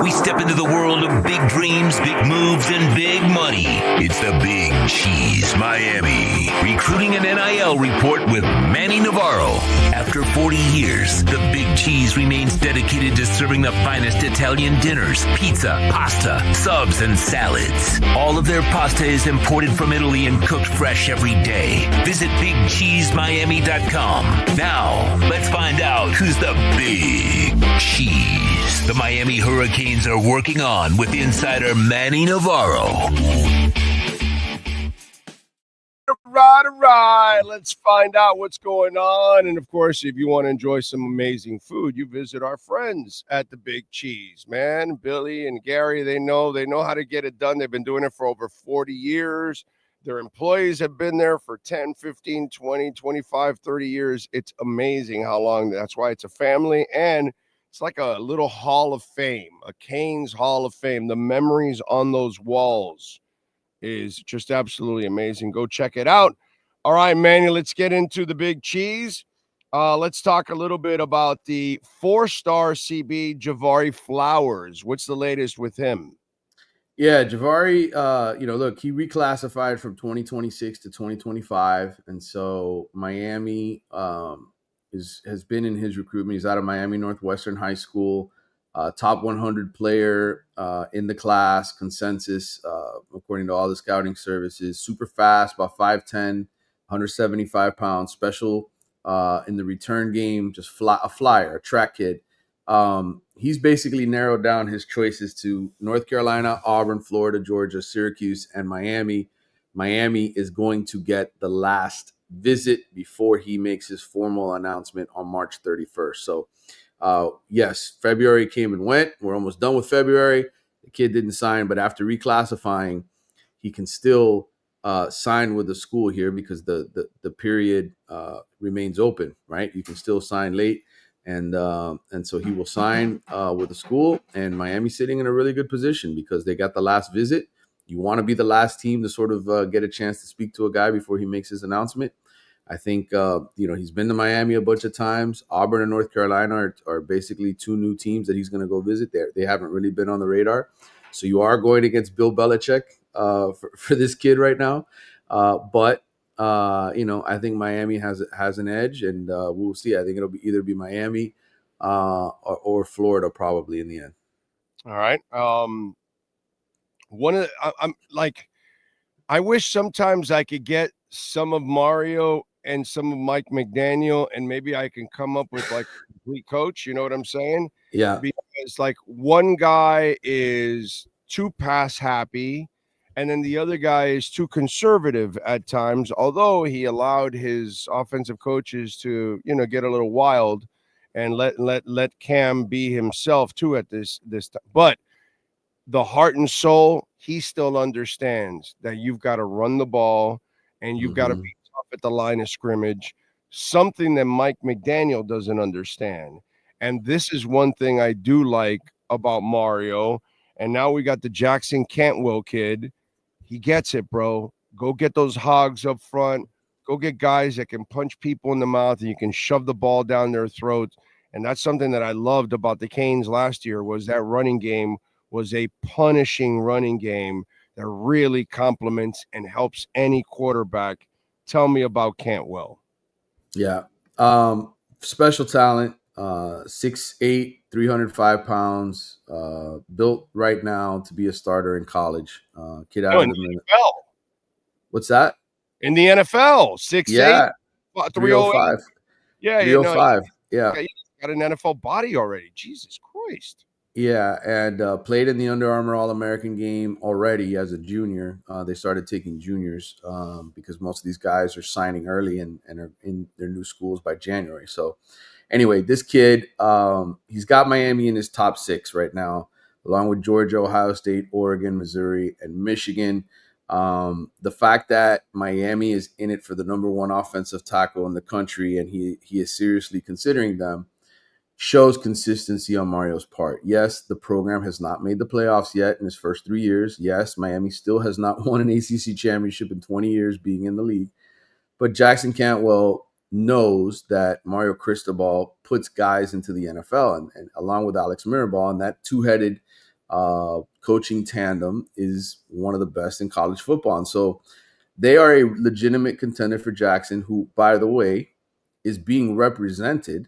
We step into the world of big dreams, big moves, and big money. It's the Big Cheese Miami Recruiting and NIL Report with Manny Navarro. After 40 years, the Big Cheese remains dedicated to serving the finest Italian dinners, pizza, pasta, subs, and salads. All of their pasta is imported from Italy and cooked fresh every day. Visit BigCheeseMiami.com. Now, let's find out who's the Big Cheese the Miami Hurricanes are working on with insider Manny Navarro. All right. Let's find out what's going on. And, of course, if you want to enjoy some amazing food, you visit our friends at the Big Cheese, man. Billy and Gary, they know how to get it done. They've been doing it for over 40 years. Their employees have been there for 10, 15, 20, 25, 30 years. It's amazing how long. That's why it's a family, and it's like a little hall of fame, a Canes Hall of Fame. The memories on those walls is just absolutely amazing. Go check it out. All right, Manny, let's get into the Big Cheese. Let's talk a little bit about the 4-star CB, Javari Flowers. What's the latest with him? Yeah, Javari, look, he reclassified from 2026 to 2025. And so Miami has been in his recruitment. He's out of Miami Northwestern High School, top 100 player in the class, consensus, according to all the scouting services. Super fast, about 5'10", 175 pounds, special in the return game, just a flyer, a track kid. He's basically narrowed down his choices to North Carolina, Auburn, Florida, Georgia, Syracuse, and Miami. Miami is going to get the last visit before he makes his formal announcement on March 31st. So, yes, February came and went. We're almost done with February. The kid didn't sign, but after reclassifying, he can still sign with the school here because the period remains open, right? You can still sign late. And so he will sign with the school, and Miami's sitting in a really good position because they got the last visit. You want to be the last team to sort of get a chance to speak to a guy before he makes his announcement. I think, he's been to Miami a bunch of times. Auburn and North Carolina are basically two new teams that he's going to go visit there. They haven't really been on the radar. So you are going against Bill Belichick for this kid right now. But I think Miami has an edge, and we'll see. I think it'll either be Miami or Florida probably in the end. All right. I wish sometimes I could get some of Mario and some of Mike McDaniel, and maybe I can come up with like a complete coach. You know what I'm saying? Yeah. Because like one guy is too pass happy, and then the other guy is too conservative at times, although he allowed his offensive coaches to, get a little wild and let Cam be himself too at this time. But the heart and soul, he still understands that you've got to run the ball and you've got to be tough at the line of scrimmage, something that Mike McDaniel doesn't understand. And this is one thing I do like about Mario. And now we got the Jackson Cantwell kid. He gets it, bro. Go get those hogs up front. Go get guys that can punch people in the mouth and you can shove the ball down their throats. And that's something that I loved about the Canes last year was that running game was a punishing running game that really complements and helps any quarterback. Tell me about Cantwell. Yeah. Special talent, 6'8", 305 pounds, built right now to be a starter in college. Kid out of the NFL. What's that? In the NFL, 6'8", 305. Yeah, 305. Yeah. He's got an NFL body already. Jesus Christ. Yeah, and played in the Under Armour All-American game already as a junior. They started taking juniors because most of these guys are signing early and are in their new schools by January. So anyway, this kid, he's got Miami in his top 6 right now, along with Georgia, Ohio State, Oregon, Missouri, and Michigan. The fact that Miami is in it for the number 1 offensive tackle in the country and he is seriously considering them shows consistency on Mario's part. Yes, the program has not made the playoffs yet in his first 3 years. Yes, Miami still has not won an ACC championship in 20 years being in the league. But Jackson Cantwell knows that Mario Cristobal puts guys into the NFL, and along with Alex Mirabal, and that two-headed coaching tandem is one of the best in college football. And so they are a legitimate contender for Jackson, who, by the way, is being represented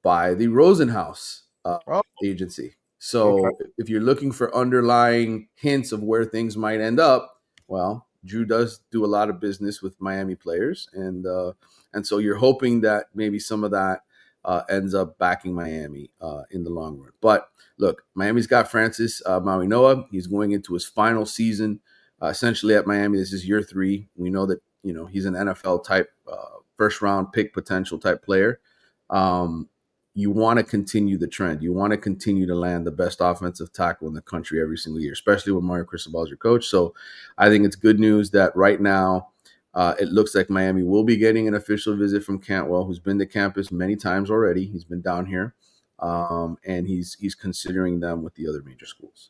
by the Rosenhaus Oh, agency. okay. So if you're looking for underlying hints of where things might end up, well, Drew does do a lot of business with Miami players, and so you're hoping that maybe some of that ends up backing Miami in the long run. But look, Miami's got Francis Mauigoa. He's going into his final season, essentially at Miami. This is year 3. We know that he's an NFL type first round pick potential type player. You want to continue the trend. You want to continue to land the best offensive tackle in the country every single year, especially when Mario Cristobal is your coach. So I think it's good news that right now it looks like Miami will be getting an official visit from Cantwell, who's been to campus many times already. He's been down here, and he's considering them with the other major schools.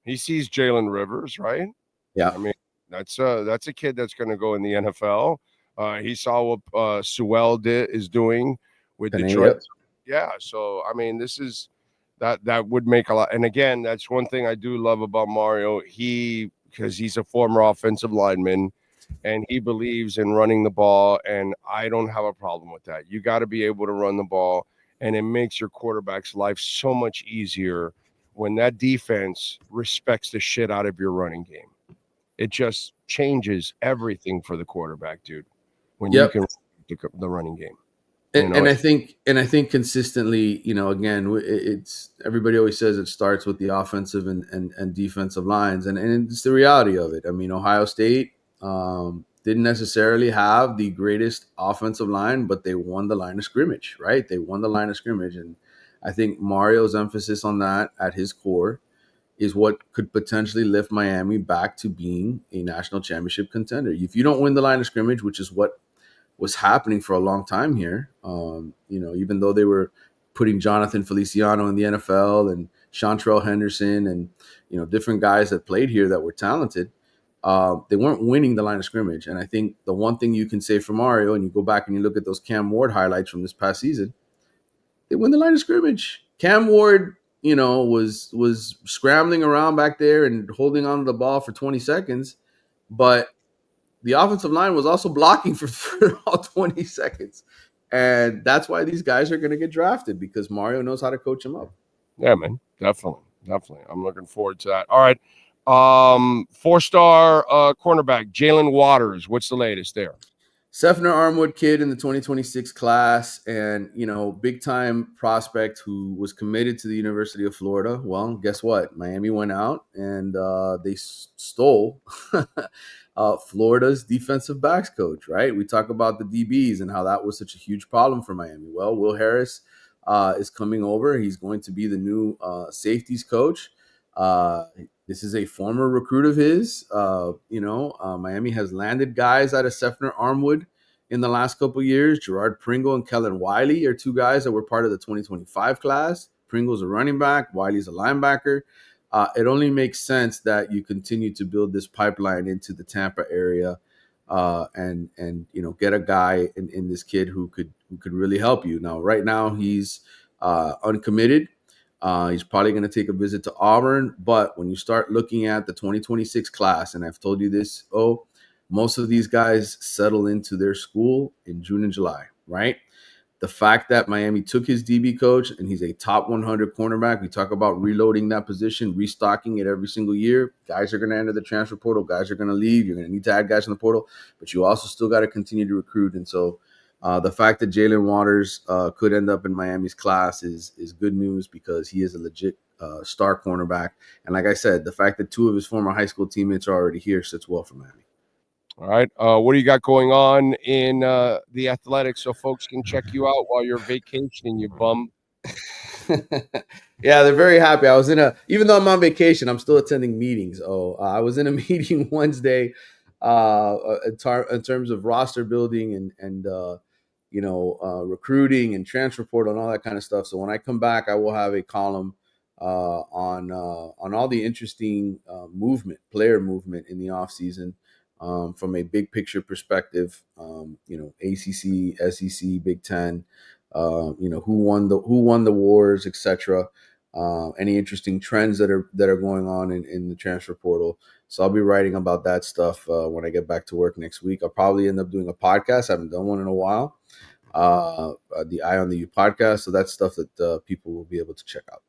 He sees Jalen Rivers, right? Yeah. I mean, that's a kid that's going to go in the NFL. He saw what Sewell is doing with Detroit. Yeah, so I mean, this is that would make a lot. And again, that's one thing I do love about Mario. Because he's a former offensive lineman, and he believes in running the ball, and I don't have a problem with that. You got to be able to run the ball, and it makes your quarterback's life so much easier when that defense respects the shit out of your running game. It just changes everything for the quarterback, dude. When you can the running game. And I think consistently, again, it's everybody always says it starts with the offensive and defensive lines, and it's the reality of it. I mean, Ohio State didn't necessarily have the greatest offensive line, but they won the line of scrimmage, right? They won the line of scrimmage, and I think Mario's emphasis on that at his core is what could potentially lift Miami back to being a national championship contender. If you don't win the line of scrimmage, which is what was happening for a long time here. Even though they were putting Jonathan Feliciano in the NFL and Chantrell Henderson and, different guys that played here that were talented, they weren't winning the line of scrimmage. And I think the one thing you can say for Mario, and you go back and you look at those Cam Ward highlights from this past season, they win the line of scrimmage. Cam Ward, was scrambling around back there and holding on to the ball for 20 seconds, but the offensive line was also blocking for all 20 seconds. And that's why these guys are going to get drafted, because Mario knows how to coach them up. Yeah, man. Definitely. I'm looking forward to that. All right. 4-star cornerback, Jalen Waters. What's the latest there? Sefner Armwood kid in the 2026 class, and, big time prospect who was committed to the University of Florida. Well, guess what? Miami went out and they stole Florida's defensive backs coach, right? We talk about the DBs and how that was such a huge problem for Miami. Well, Will Harris is coming over. He's going to be the new safeties coach. This is a former recruit of his. Miami has landed guys out of Sefner Armwood in the last couple of years. Gerard Pringle and Kellen Wiley are two guys that were part of the 2025 class. Pringle's a running back. Wiley's a linebacker. It only makes sense that you continue to build this pipeline into the Tampa area, and get a guy in this kid who could really help you. Now, right now he's uncommitted. He's probably going to take a visit to Auburn, but when you start looking at the 2026 class, and I've told you this, most of these guys settle into their school in June and July, right? The fact that Miami took his DB coach and he's a top 100 cornerback, we talk about reloading that position, restocking it every single year. Guys are going to enter the transfer portal. Guys are going to leave. You're going to need to add guys in the portal, but you also still got to continue to recruit. And so the fact that Jalen Waters could end up in Miami's class is good news, because he is a legit star cornerback. And like I said, the fact that 2 of his former high school teammates are already here sits well for Miami. All right. What do you got going on in the athletics so folks can check you out while you're vacationing, you bum? Yeah, they're very happy. I was even though I'm on vacation, I'm still attending meetings. I was in a meeting Wednesday in terms of roster building and recruiting and transfer portal and all that kind of stuff. So when I come back, I will have a column on all the interesting player movement in the offseason. From a big picture perspective, ACC, SEC, Big Ten, who won the wars, etc. any interesting trends that are going on in the transfer portal. So I'll be writing about that stuff when I get back to work next week. I'll probably end up doing a podcast. I haven't done one in a while. The Eye on the U podcast. So that's stuff that people will be able to check out.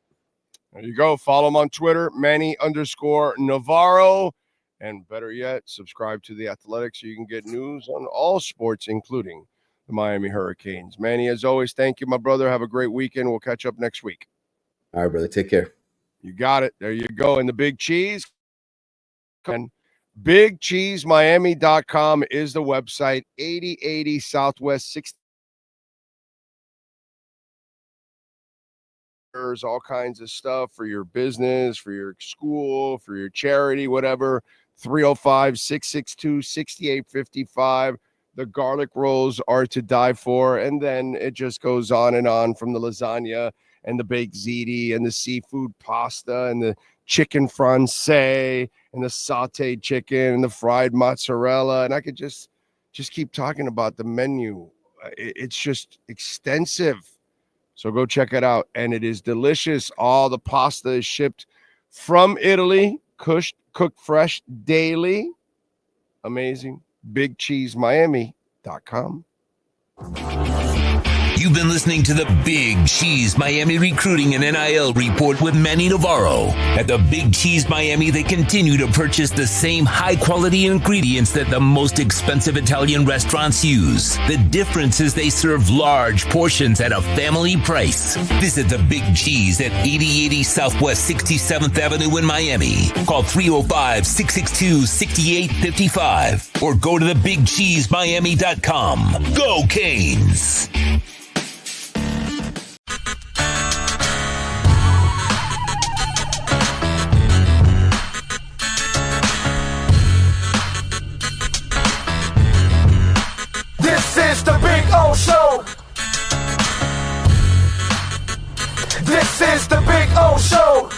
There you go. Follow him on Twitter, Manny_Navarro. And better yet, subscribe to The Athletic so you can get news on all sports, including the Miami Hurricanes. Manny, as always, thank you, my brother. Have a great weekend. We'll catch up next week. All right, brother. Take care. You got it. There you go. And the Big Cheese. BigCheeseMiami.com is the website. 8080 Southwest 60. All kinds of stuff for your business, for your school, for your charity, whatever. 305-662-6855. The garlic rolls are to die for. And then it just goes on and on, from the lasagna and the baked ziti and the seafood pasta and the chicken francais and the sauteed chicken and the fried mozzarella. And I could just keep talking about the menu. It's just extensive. So go check it out. And it is delicious. All the pasta is shipped from Italy, cooked fresh daily. Amazing. BigCheeseMiami.com. You've been listening to the Big Cheese Miami Recruiting and NIL Report with Manny Navarro. At the Big Cheese Miami, they continue to purchase the same high-quality ingredients that the most expensive Italian restaurants use. The difference is they serve large portions at a family price. Visit the Big Cheese at 8080 Southwest 67th Avenue in Miami. Call 305-662-6855 or go to thebigcheesemiami.com. Go Canes! This is the Big O Show. This is the Big O Show.